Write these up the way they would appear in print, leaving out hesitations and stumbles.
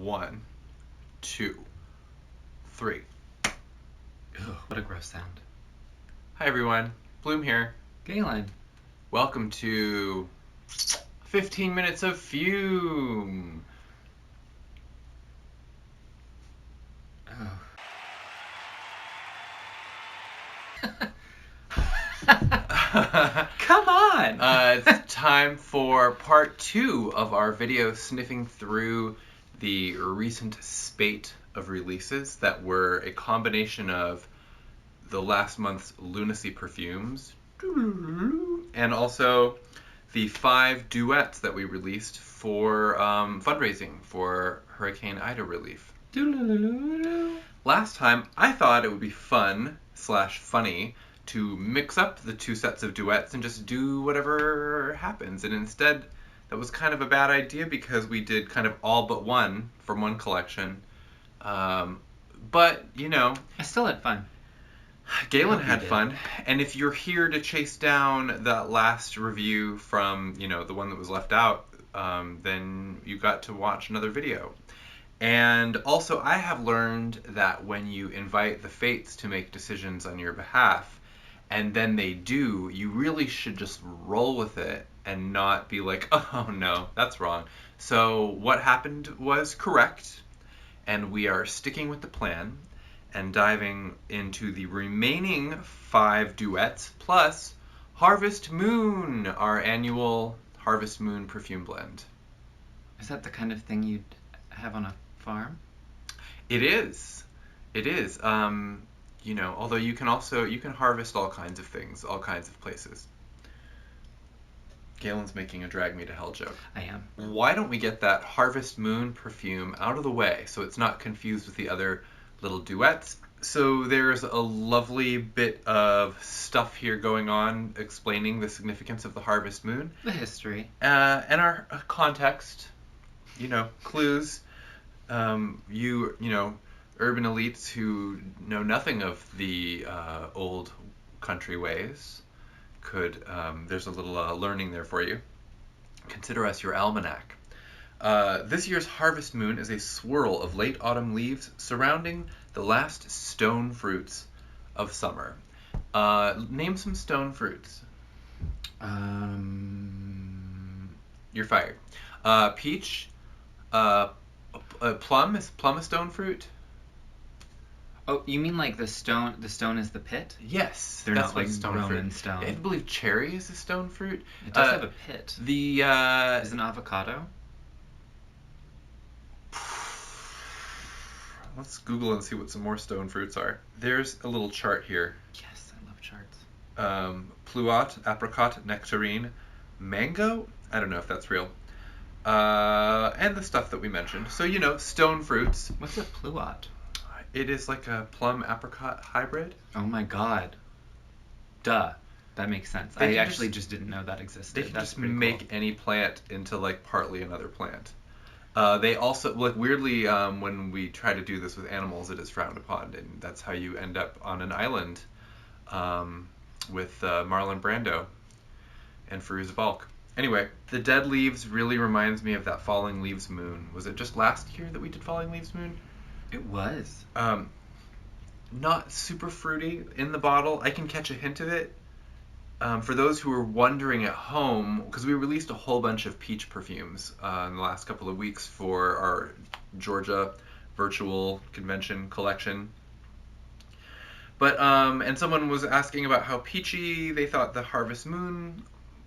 1, 2, 3. Ugh, what a gross sound. Hi everyone, Bloom here. Galen. Welcome to 15 minutes of fume. Oh. Come on! It's time for part 2 of our video sniffing through the recent spate of releases that were a combination of the last month's Lunacy perfumes and also the 5 duets that we released for fundraising for Hurricane Ida relief. Last time, I thought it would be fun/funny to mix up the 2 sets of duets and just do whatever happens. And instead, that was kind of a bad idea because we did kind of all but one from one collection. But, you know... I still had fun. Galen had fun. And if you're here to chase down that last review from, you know, the one that was left out, then you got to watch another video. And also, I have learned that when you invite the fates to make decisions on your behalf, and then they do, you really should just roll with it and not be like, oh no, that's wrong. So what happened was correct, and we are sticking with the plan and diving into the remaining 5 duets, plus Harvest Moon, our annual Harvest Moon perfume blend. Is that the kind of thing you'd have on a farm? It is. It is. You know, although you can harvest all kinds of things, all kinds of places. Galen's making a drag me to hell joke. I am. Why don't we get that Harvest Moon perfume out of the way so it's not confused with the other little duets? So there's a lovely bit of stuff here going on explaining the significance of the Harvest Moon. The history. And our context, you know, clues. You know, urban elites who know nothing of the old country ways could, there's a little learning there for you. Consider us your almanac. This year's Harvest Moon is a swirl of late autumn leaves surrounding the last stone fruits of summer. Name some stone fruits. You're fired. Peach. Plum. Is plum a stone fruit? Oh, you mean like the stone? The stone is the pit? Yes, They're that's not what like stone grown fruit. in stone. I believe cherry is a stone fruit. It does have a pit. Is an avocado? Let's Google and see what some more stone fruits are. There's a little chart here. Yes, I love charts. Pluot, apricot, nectarine, mango. I don't know if that's real. And the stuff that we mentioned. So, you know, stone fruits. What's a pluot? It is like a plum apricot hybrid. Oh my god. Duh. That makes sense. I actually just didn't know that existed. They can That's just pretty make cool. any plant into like partly another plant. They also, like weirdly, when we try to do this with animals, it is frowned upon, and that's how you end up on an island with Marlon Brando and Firuza Balk. Anyway, the dead leaves really reminds me of that Falling Leaves Moon. Was it just last year that we did Falling Leaves Moon? It was. Not super fruity in the bottle. I can catch a hint of it. For those who are wondering at home, because we released a whole bunch of peach perfumes in the last couple of weeks for our Georgia virtual convention collection. But, and someone was asking about how peachy they thought the Harvest Moon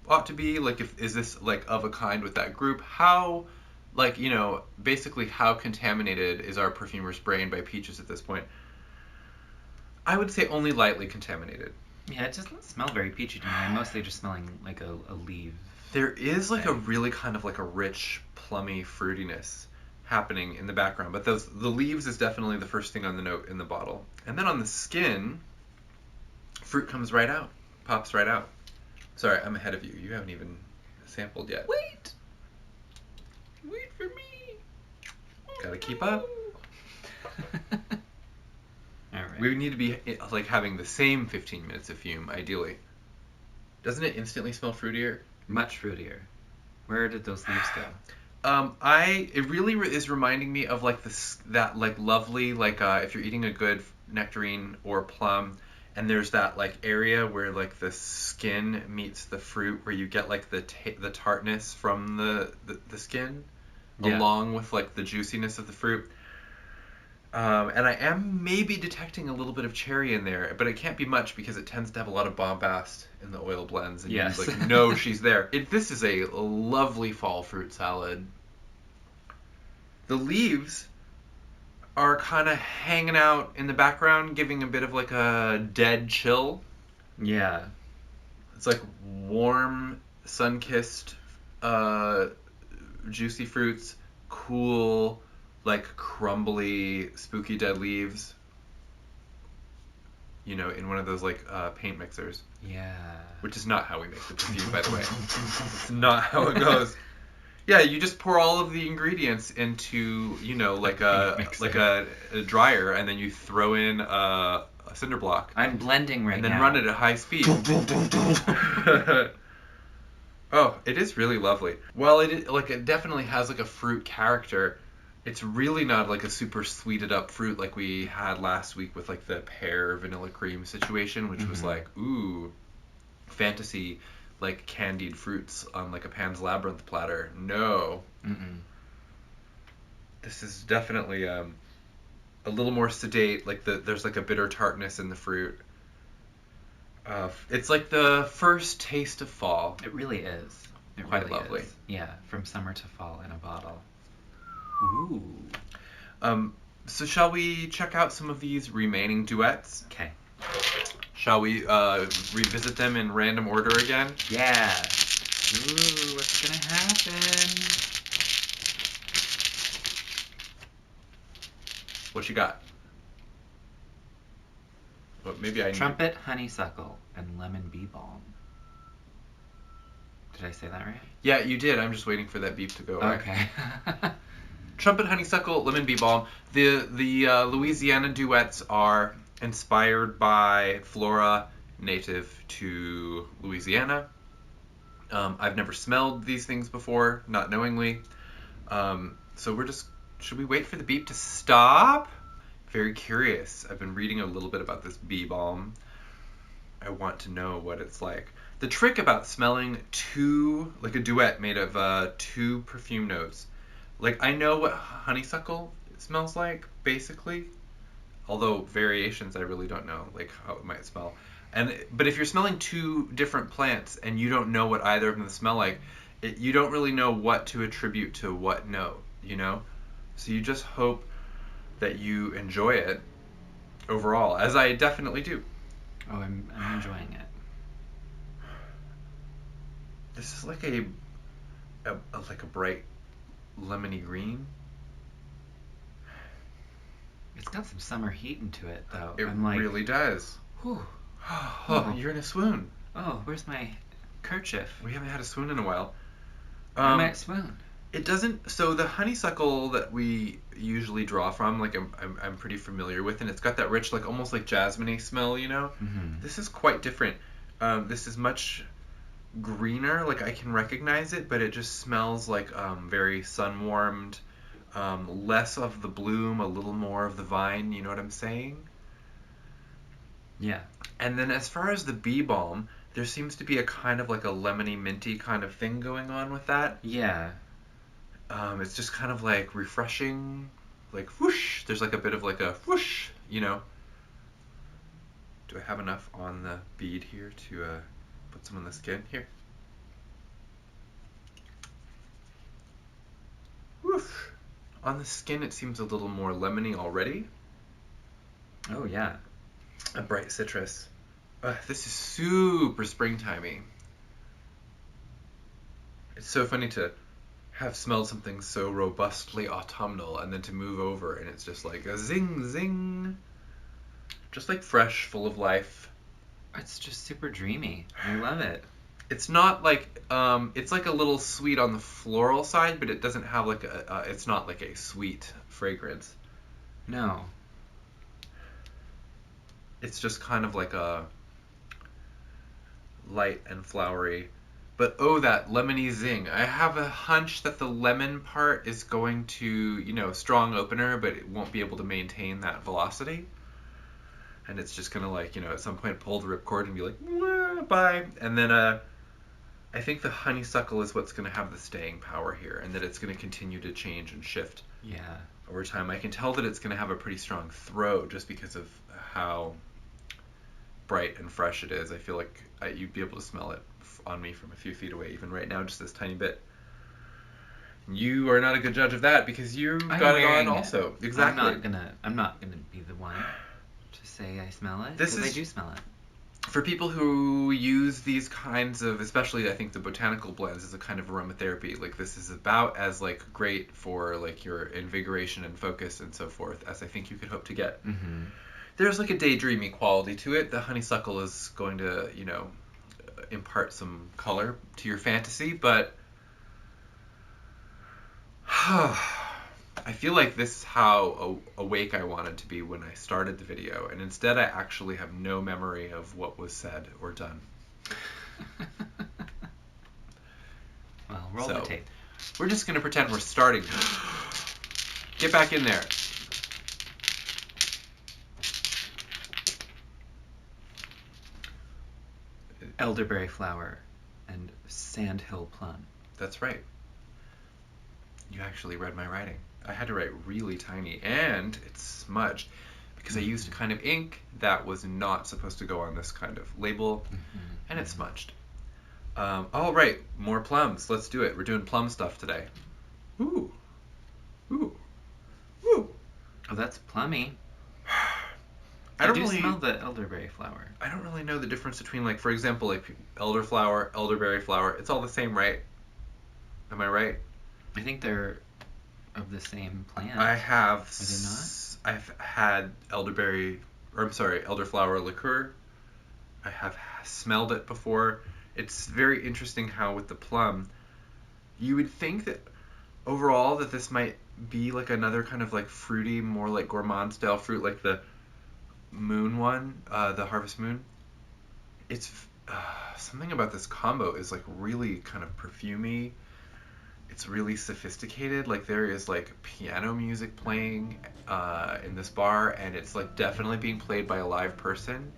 ought to be. Like, is this, like, of a kind with that group? How, like, you know, basically how contaminated is our perfumer's brain by peaches at this point? I would say only lightly contaminated. Yeah, it doesn't smell very peachy to me. I'm mostly just smelling like a leaf. There is like a really kind of like a rich, plummy fruitiness happening in the background, but the leaves is definitely the first thing on the note in the bottle. And then on the skin, fruit comes right out, pops right out. Sorry, I'm ahead of you. You haven't even sampled yet. Wait for me. Gotta keep up. All right. We need to be like having the same 15 minutes of fume, ideally. Doesn't it instantly smell fruitier? Much fruitier. Where did those leaves go? It really is reminding me of like that like lovely like if you're eating a good nectarine or plum, and there's that like area where like the skin meets the fruit, where you get like the tartness from the skin, along with like the juiciness of the fruit. And I am maybe detecting a little bit of cherry in there, but it can't be much because it tends to have a lot of bombast in the oil blends, and you like know she's there. This is a lovely fall fruit salad. The leaves are kind of hanging out in the background, giving a bit of like a dead chill. Yeah. It's like warm, sun-kissed, juicy fruits, cool, like crumbly, spooky dead leaves. You know, in one of those like paint mixers. Yeah. Which is not how we make the perfume, by the way. It's not how it goes. Yeah, you just pour all of the ingredients into, you know, like a dryer, and then you throw in a cinder block. I'm blending right now. And then run it at high speed. Oh, it is really lovely. Well, it definitely has like a fruit character. It's really not like a super sweeted up fruit like we had last week with like the pear vanilla cream situation, which was like, ooh, fantasy, like candied fruits on like a Pan's Labyrinth platter. No. This is definitely a little more sedate. Like there's like a bitter tartness in the fruit. It's like the first taste of fall. It really is. It Quite really lovely. is. Yeah, from summer to fall in a bottle. Ooh. So shall we check out some of these remaining duets? Okay. Shall we revisit them in random order again? Yeah. Ooh, what's gonna happen? What you got? Well, maybe I need Trumpet, honeysuckle, and lemon BEEBALM. Did I say that right? Yeah, you did. I'm just waiting for that beep to go away. Okay. Trumpet, honeysuckle, lemon BEEBALM. The Louisiana duets are inspired by flora native to Louisiana. I've never smelled these things before, not knowingly. So should we wait for the beep to stop? Very curious. I've been reading a little bit about this BEEBALM. I want to know what it's like. The trick about smelling like a duet made of two perfume notes. Like, I know what honeysuckle smells like, basically. Although variations, I really don't know, like, how it might smell. But if you're smelling two different plants and you don't know what either of them smell like, you don't really know what to attribute to what note, you know? So you just hope that you enjoy it overall, as I definitely do. Oh, I'm enjoying it. This is like a bright lemony green. It's got some summer heat into it, though. It really does. Whew. Oh, you're in a swoon. Oh, where's my kerchief? We haven't had a swoon in a while. I might swoon. It doesn't. So the honeysuckle that we usually draw from, like I'm pretty familiar with, and it's got that rich, like almost like jasmine-y smell, you know. This is quite different. This is much greener. Like I can recognize it, but it just smells like very sun-warmed. Less of the bloom, a little more of the vine. You know what I'm saying? Yeah. And then as far as the BEEBALM, there seems to be a kind of like a lemony minty kind of thing going on with that. Yeah. It's just kind of like refreshing, like whoosh. There's like a bit of like a whoosh, you know. Do I have enough on the bead here to put some on the skin? Here. Woof. On the skin, it seems a little more lemony already. Oh, yeah. A bright citrus. This is super springtimey. It's so funny to have smelled something so robustly autumnal and then to move over and it's just like a zing zing. Just like fresh, full of life. It's just super dreamy. I love it. It's not like it's like a little sweet on the floral side, but it doesn't have like it's not like a sweet fragrance. No. It's just kind of like a light and flowery, But oh, that lemony zing. I have a hunch that the lemon part is going to, you know, strong opener, but it won't be able to maintain that velocity. And it's just going to, like, you know, at some point pull the ripcord and be like, "Wah, bye." And then I think the honeysuckle is what's going to have the staying power here, and that it's going to continue to change and shift over time. I can tell that it's going to have a pretty strong throw just because of how bright and fresh it is. I feel like you'd be able to smell it on me from a few feet away, even right now, just this tiny bit. You are not a good judge of that because you got it on also. Exactly. I'm not gonna be the one to say I smell it. Because I do smell it. For people who use these kinds of, especially I think the botanical blends as a kind of aromatherapy, like this is about as like great for like your invigoration and focus and so forth as I think you could hope to get. Mm-hmm. There's like a daydreamy quality to it. The honeysuckle is going to, you know, impart some color to your fantasy, but I feel like this is how awake I wanted to be when I started the video, and instead I actually have no memory of what was said or done. Well, roll the tape. We're just going to pretend we're starting. Get back in there. Elderberry flower and Sandhill plum. That's right. You actually read my writing. I had to write really tiny, and it's smudged because I used a kind of ink that was not supposed to go on this kind of label, and it's smudged. All right, more plums. Let's do it. We're doing plum stuff today. Ooh. Ooh. Ooh. Oh, that's plummy. I don't do really smell the elderberry flower. I don't really know the difference between, like, for example, like elderflower, elderberry flower. It's all the same, right? Am I right? I think they're of the same plant. I have. Are they not? I've had elderflower liqueur. I have smelled it before. It's very interesting how with the plum, you would think that overall that this might be like another kind of like fruity, more like gourmand style fruit, like the moon one, the Harvest Moon. It's something about this combo is like really kind of perfumey. It's really sophisticated. Like there is like piano music playing in this bar, and it's like definitely being played by a live person.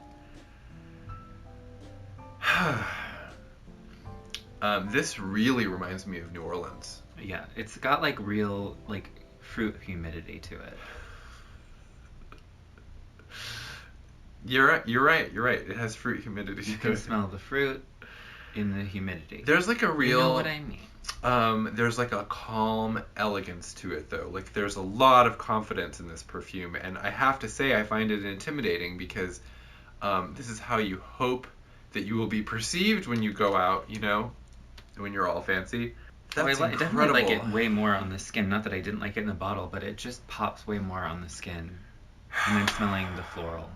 This really reminds me of New Orleans. Yeah, it's got like real like fruit humidity to it. You're right. It has fruit humidity. You can smell the fruit in the humidity. There's like a real. You know what I mean. There's like a calm elegance to it though. Like there's a lot of confidence in this perfume, and I have to say I find it intimidating because this is how you hope that you will be perceived when you go out, you know, when you're all fancy. That's I definitely like it way more on the skin. Not that I didn't like it in the bottle, but it just pops way more on the skin. And then smelling the floral.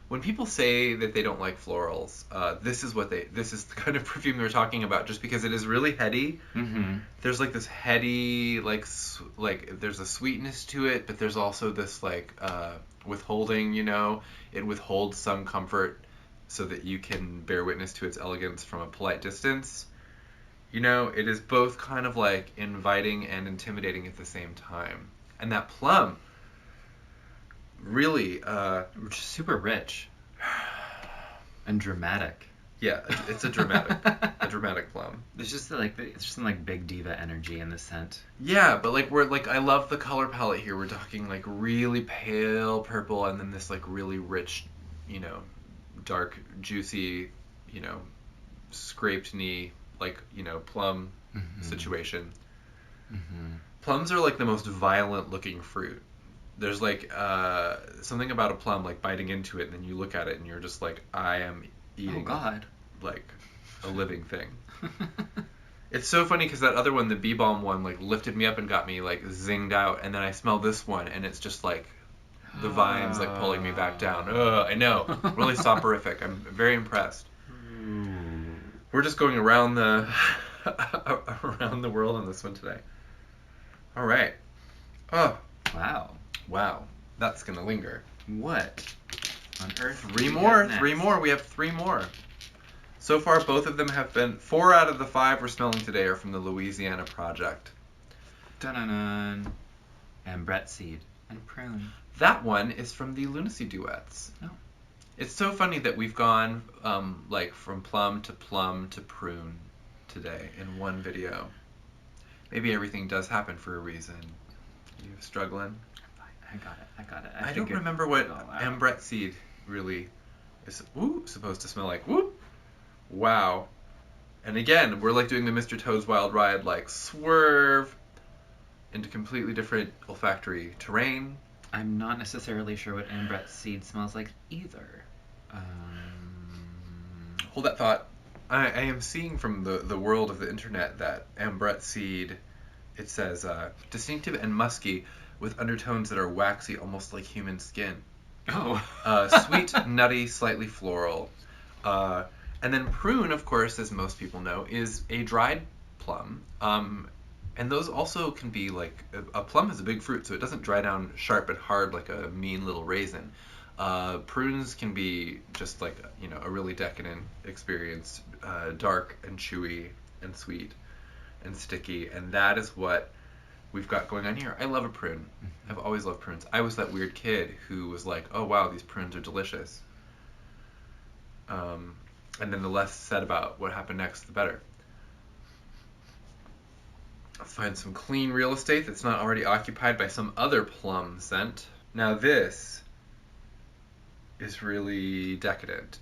When people say that they don't like florals, this is the kind of perfume they're talking about, just because it is really heady. Mm-hmm. There's like this heady, like there's a sweetness to it, but there's also this like withholding, you know. It withholds some comfort so that you can bear witness to its elegance from a polite distance. You know, it is both kind of like inviting and intimidating at the same time. And that plum really super rich and dramatic. Yeah, it's a dramatic plum. It's just like big diva energy in the scent. Yeah, but like I love the color palette here. We're talking like really pale purple, and then this like really rich, you know, dark, juicy, you know, scraped knee, like, you know, plum situation. Mm-hmm. Plums are like the most violent looking fruit. There's like something about a plum, like biting into it, and then you look at it and you're just like, I am eating like a living thing. It's so funny because that other one, the BEEBALM one, like lifted me up and got me like zinged out, and then I smell this one and it's just like the vines like pulling me back down. I know, really soporific. I'm very impressed. We're just going around the world on this one today. All right. Oh. Wow. That's gonna linger. What on earth? Three more. We have three more. So far, both of them have been... 4 out of the 5 we're smelling today are from the Louisiana project. Dun-dun-dun. Ambrette seed and prune. That one is from the Lunacy Duets. Oh. It's so funny that we've gone like from plum to prune today in one video. Maybe everything does happen for a reason. You struggling? I got it. I don't remember what ambrette seed really is supposed to smell like. Whoop! Wow. And again, we're like doing the Mr. Toad's Wild Ride, like swerve into completely different olfactory terrain. I'm not necessarily sure what ambrette seed smells like either. Hold that thought. I am seeing from the world of the internet that ambrette seed, it says, distinctive and musky with undertones that are waxy, almost like human skin. Oh. Sweet, nutty, slightly floral. And then prune, of course, as most people know, is a dried plum. And those also can be like, a plum is a big fruit, so it doesn't dry down sharp and hard like a mean little raisin. Prunes can be just like, you know, a really decadent experience, dark and chewy and sweet and sticky, and that is what we've got going on here. I love a prune. I've always loved prunes. I was that weird kid who was like, oh wow, these prunes are delicious. And then the less said about what happened next, the better. Let's find some clean real estate that's not already occupied by some other plum scent. Now this is really decadent.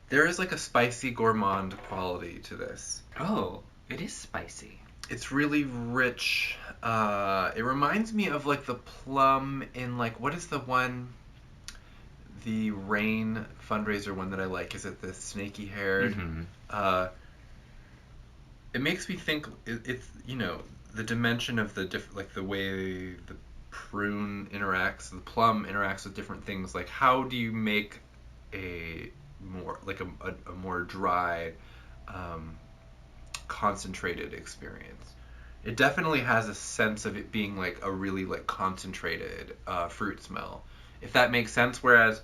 There is like a spicy gourmand quality to this. Oh, it is spicy. It's really rich. It reminds me of like the plum in like, what is the one, the Rain Fundraiser one that I like? Is it the snaky haired? Mm-hmm. It makes me think it's, you know, the dimension of the like the way the prune interacts, the plum interacts with different things. Like, how do you make a more like a more dry, concentrated experience? It definitely has a sense of it being like a really like concentrated fruit smell, if that makes sense. Whereas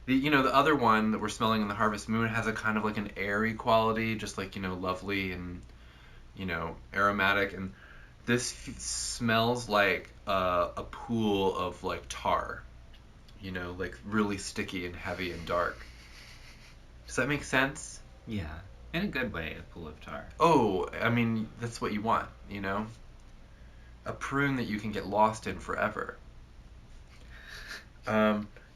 the other one that we're smelling in the Harvest Moon has a kind of like an airy quality, just like, you know, lovely and, you know, aromatic. And this smells like a pool of like tar, you know, like really sticky and heavy and dark. Does that make sense? Yeah, in a good way, a pool of tar. Oh, I mean, that's what you want, you know? A prune that you can get lost in forever.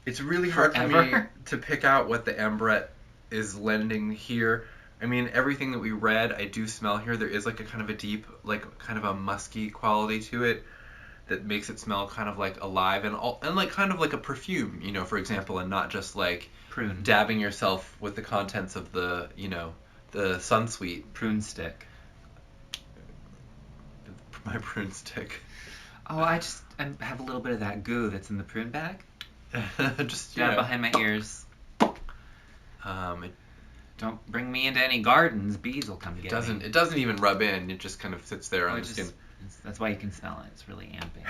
It's really hard for me to pick out what the ambrette is lending here. I mean, everything that we read, I do smell here. There is like a kind of a deep, like kind of a musky quality to it that makes it smell kind of like alive and like kind of like a perfume, you know, for example, and not just like prune dabbing yourself with the contents of the, you know, the Sunsweet prune stick. My prune stick. Oh, I have a little bit of that goo that's in the prune bag. Just behind my ears. Don't bring me into any gardens. Bees will come get me. It doesn't even rub in. It just kind of sits there on the skin. That's why you can smell it. It's really amping.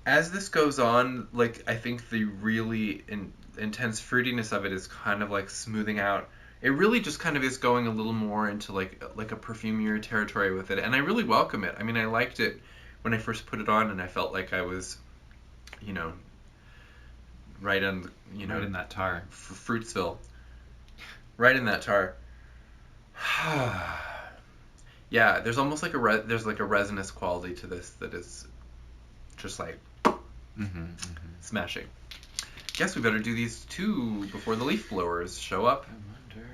As this goes on, like, I think the really intense fruitiness of it is kind of like smoothing out. It really just kind of is going a little more into like a perfumier territory with it, and I really welcome it. I mean, I liked it when I first put it on, and I felt like I was, you know, right in that tar. Fruitsville. Right in that tar. Yeah, there's almost like there's like a resinous quality to this that is just like smashing. Guess we better do these two before the leaf blowers show up. I wonder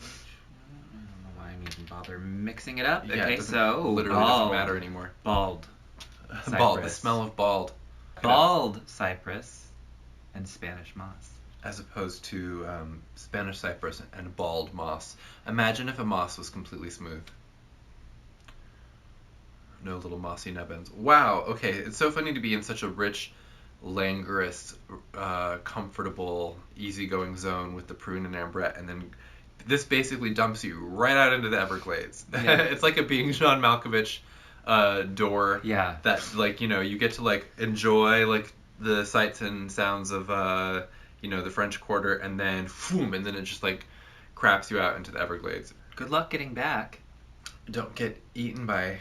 which one. I don't know why I'm even bother mixing it up. Yeah, okay, so literally doesn't matter anymore. Bald. Bald. The smell of bald. Bald cypress and Spanish moss. As opposed to Spanish cypress and bald moss. Imagine if a moss was completely smooth. No little mossy nubbins. Wow, okay, it's so funny to be in such a rich, languorous, comfortable, easygoing zone with the prune and ambrette, and then this basically dumps you right out into the Everglades. Yeah. It's like a Being John Malkovich door. Yeah. That, like, you know, you get to, like, enjoy, like, the sights and sounds of, you know, the French Quarter, and then FUME, and then it just like craps you out into the Everglades. Good luck getting back. Don't get eaten by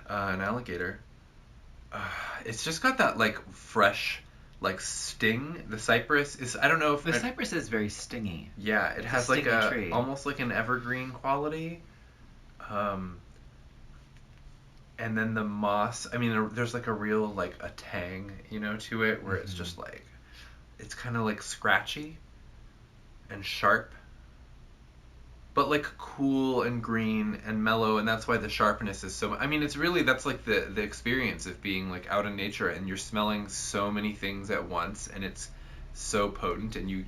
an alligator. It's just got that like fresh, like sting. The cypress is, I don't know if The cypress is very stingy. yeah, it It's has a like stingy tree. almost like an evergreen quality. And then the moss, I mean, there's like a real like a tang, you know, to it, where it's just like, it's kind of like scratchy and sharp, but like cool and green and mellow, and that's why the sharpness is so, I mean, it's really, that's like the experience of being like out in nature, and you're smelling so many things at once, and it's so potent, and you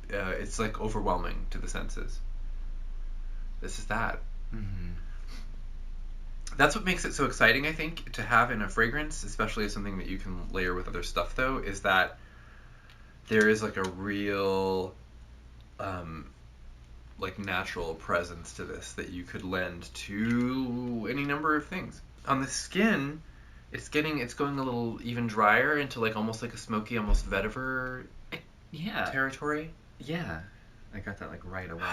it's like overwhelming to the senses. This is that. That's what makes it so exciting, I think, to have in a fragrance, especially as something that you can layer with other stuff, though, is that there is like a real like natural presence to this that you could lend to any number of things. On the skin, it's going a little even drier into like almost like a smoky, almost vetiver territory. Yeah. I got that like right away.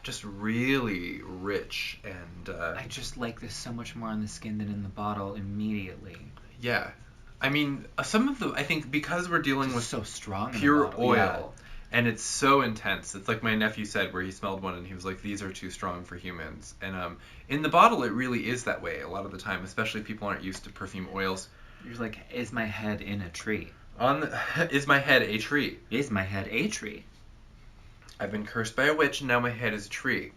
Just really rich, and I just like this so much more on the skin than in the bottle immediately. yeah. I mean, some of the, I think because we're dealing with so strong pure in the bottle. oil, and it's so intense. It's like my nephew said, where he smelled one and he was like, "These are too strong for humans." And in the bottle, it really is that way a lot of the time, especially if people aren't used to perfume oils. You're like, is my head in a tree? Is my head a tree? Is my head a tree? I've been cursed by a witch, and now my head is a tree.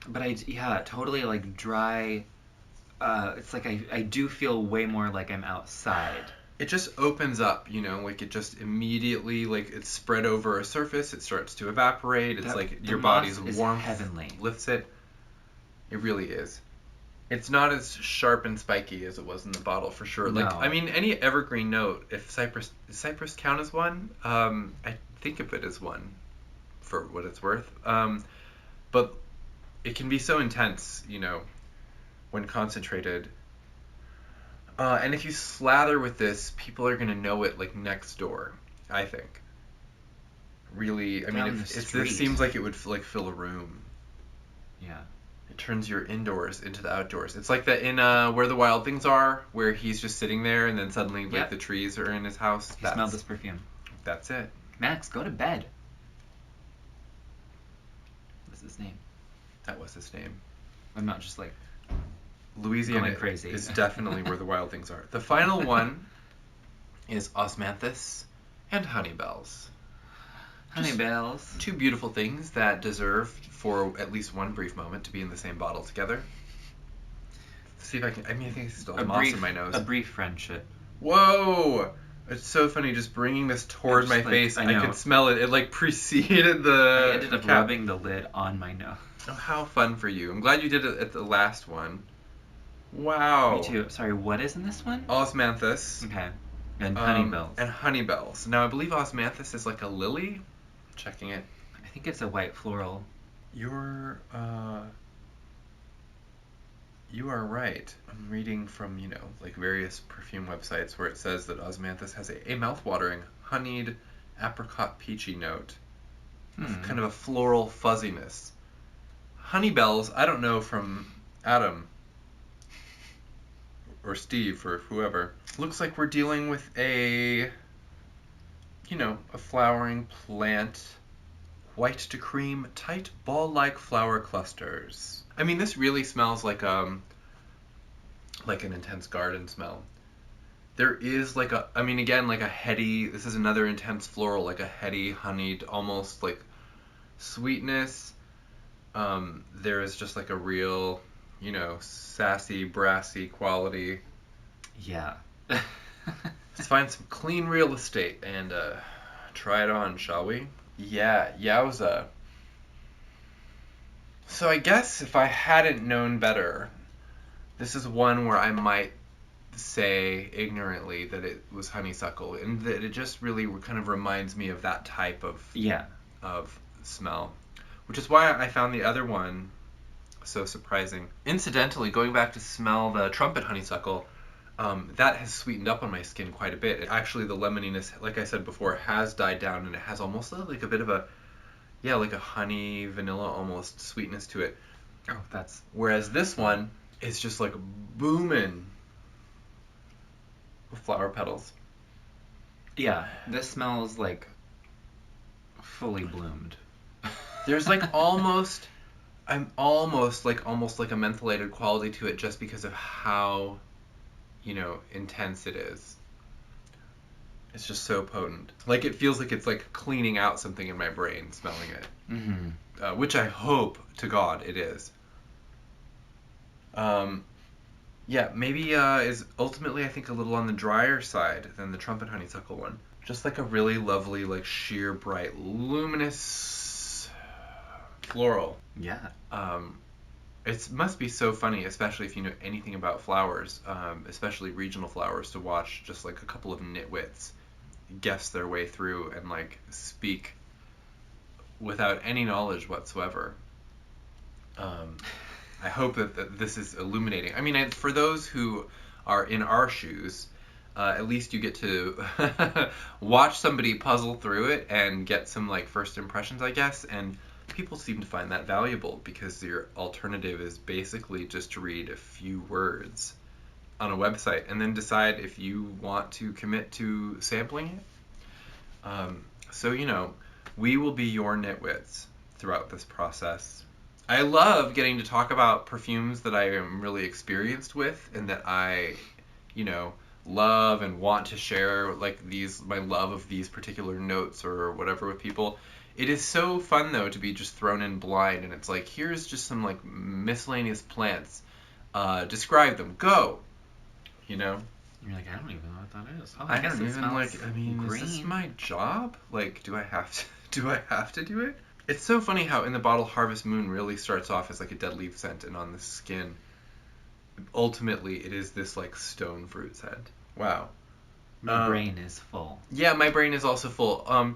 But totally like dry. It's like I do feel way more like I'm outside. It just opens up, you know, like it just immediately, like it's spread over a surface, it starts to evaporate, it's like your body's warmth heavenly. Lifts it. It really is. It's not as sharp and spiky as it was in the bottle, for sure. No. Like, I mean, any evergreen note, if does cypress count as one? I think of it as one, for what it's worth. But it can be so intense, you know, when concentrated. And if you slather with this, people are going to know it like next door, I think. Really, I mean, this seems like it would like fill a room. Yeah. It turns your indoors into the outdoors. It's like that in Where the Wild Things Are, where he's just sitting there and then suddenly like the trees are in his house. He smelled this perfume. That's it. Max, go to bed. What's his name? That was his name. I'm not just like Louisiana going crazy. is definitely where the wild things are. The final one is Osmanthus and Honeybells. Honeybells. Two beautiful things that deserve, for at least one brief moment, to be in the same bottle together. Let's see if I can. I mean, I think it's still moss in my nose. A brief friendship. Whoa! It's so funny just bringing this toward my face. I could smell it. It like preceded the. I ended up rubbing the lid on my nose. Oh, how fun for you! I'm glad you did it at the last one. Wow. Me too. Sorry, what is in this one? Osmanthus. Okay. And Honeybells. And Honeybells. Now, I believe Osmanthus is like a lily. Checking it. I think it's a white floral. You are right. I'm reading from, you know, like various perfume websites where it says that Osmanthus has a mouth-watering, honeyed, apricot peachy note. Kind of a floral fuzziness. Honeybells, I don't know from Adam or Steve or whoever. Looks like we're dealing with a flowering plant, white to cream, tight ball-like flower clusters. I mean, this really smells like an intense garden smell. There is like a heady, this is another intense floral, like a heady, honeyed, almost like sweetness. There is just like a real, sassy, brassy quality. Yeah. Let's find some clean real estate and try it on, shall we? Yeah, yowza. So I guess if I hadn't known better, this is one where I might say ignorantly that it was honeysuckle, and that it just really kind of reminds me of that type of smell, which is why I found the other one so surprising. Incidentally, going back to smell the trumpet honeysuckle, that has sweetened up on my skin quite a bit. Actually, the lemoniness, like I said before, has died down, and it has almost like a bit of a, yeah, like a honey, vanilla almost sweetness to it. Oh, that's... Whereas this one is just like booming with flower petals. Yeah, this smells like fully bloomed. There's like almost like a mentholated quality to it just because of how, intense it is. It's just so potent. Like, it feels like it's like cleaning out something in my brain smelling it. Mm-hmm. Which I hope to God it is. Yeah, maybe is ultimately, I think, a little on the drier side than the Trumpet Honeysuckle one. Just like a really lovely, like sheer, bright, luminous floral. Yeah. It must be so funny, especially if you know anything about flowers, especially regional flowers, to watch just like a couple of nitwits guess their way through and like speak without any knowledge whatsoever. I hope that this is illuminating. I mean, for those who are in our shoes, at least you get to watch somebody puzzle through it and get some like first impressions, I guess, and people seem to find that valuable because your alternative is basically just to read a few words on a website and then decide if you want to commit to sampling it. So, we will be your nitwits throughout this process. I love getting to talk about perfumes that I am really experienced with and that I, love and want to share, like my love of these particular notes or whatever with people. It is so fun, though, to be just thrown in blind, and it's like, here's just some, like, miscellaneous plants. Describe them. Go! You're like, I don't even know what that is. Oh, I don't even, green. Is this my job? Like, do I have to do it? It's so funny how in the bottle Harvest Moon really starts off as, like, a dead leaf scent, and on the skin, ultimately, it is this, like, stone fruit scent. Wow. My brain is full. Yeah, my brain is also full.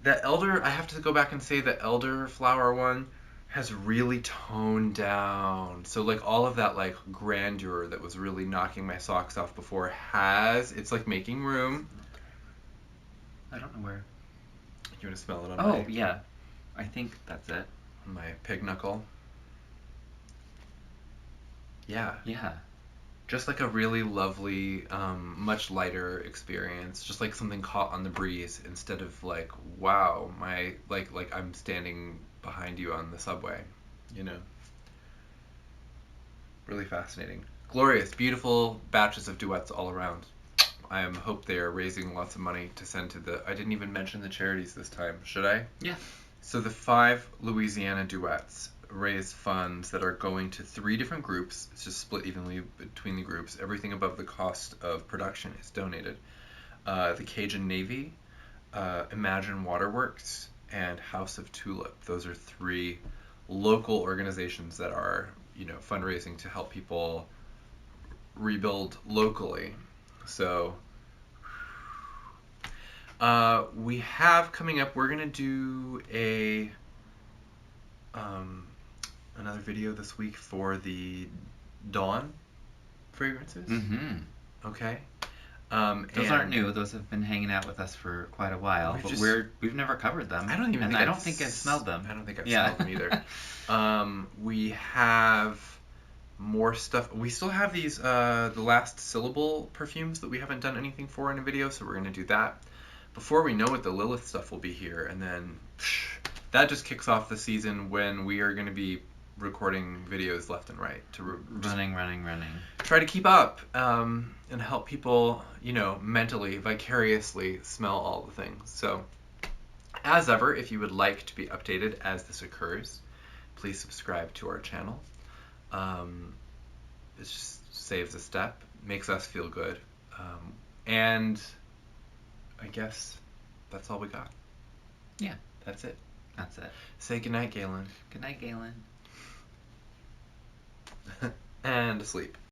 That elder, I have to go back and say the elderflower one has really toned down. So like all of that like grandeur that was really knocking my socks off before it's like making room. I don't know where. You want to smell it on Oh, yeah. I think that's it. On my pig knuckle. Yeah. Yeah. Just like a really lovely, much lighter experience. Just like something caught on the breeze instead of like, wow, like I'm standing behind you on the subway, Really fascinating. Glorious, beautiful batches of duets all around. I hope they are raising lots of money to send to I didn't even mention the charities this time, should I? Yeah. So the 5 Louisiana duets raise funds that are going to 3 different groups. It's just split evenly between the groups. Everything above the cost of production is donated. The Cajun Navy, Imagine Waterworks, and House of Tulip. Those are 3 local organizations that are, fundraising to help people rebuild locally. So we have coming up, we're going to do another video this week for the Dawn fragrances. Mm-hmm. Okay. Those aren't new. Those have been hanging out with us for quite a while, but we've never covered them. I don't think I've smelled them. I don't think I've smelled them either. We have more stuff. We still have these the last syllable perfumes that we haven't done anything for in a video, so we're going to do that. Before we know it, the Lilith stuff will be here, and then that just kicks off the season when we are going to be recording videos left and right to running. Try to keep up and help people, mentally, vicariously smell all the things. So, as ever, if you would like to be updated as this occurs, please subscribe to our channel. It just saves a step, makes us feel good, and I guess that's all we got. Yeah, that's it. That's it. Say goodnight, Galen. Good night, Galen. And asleep.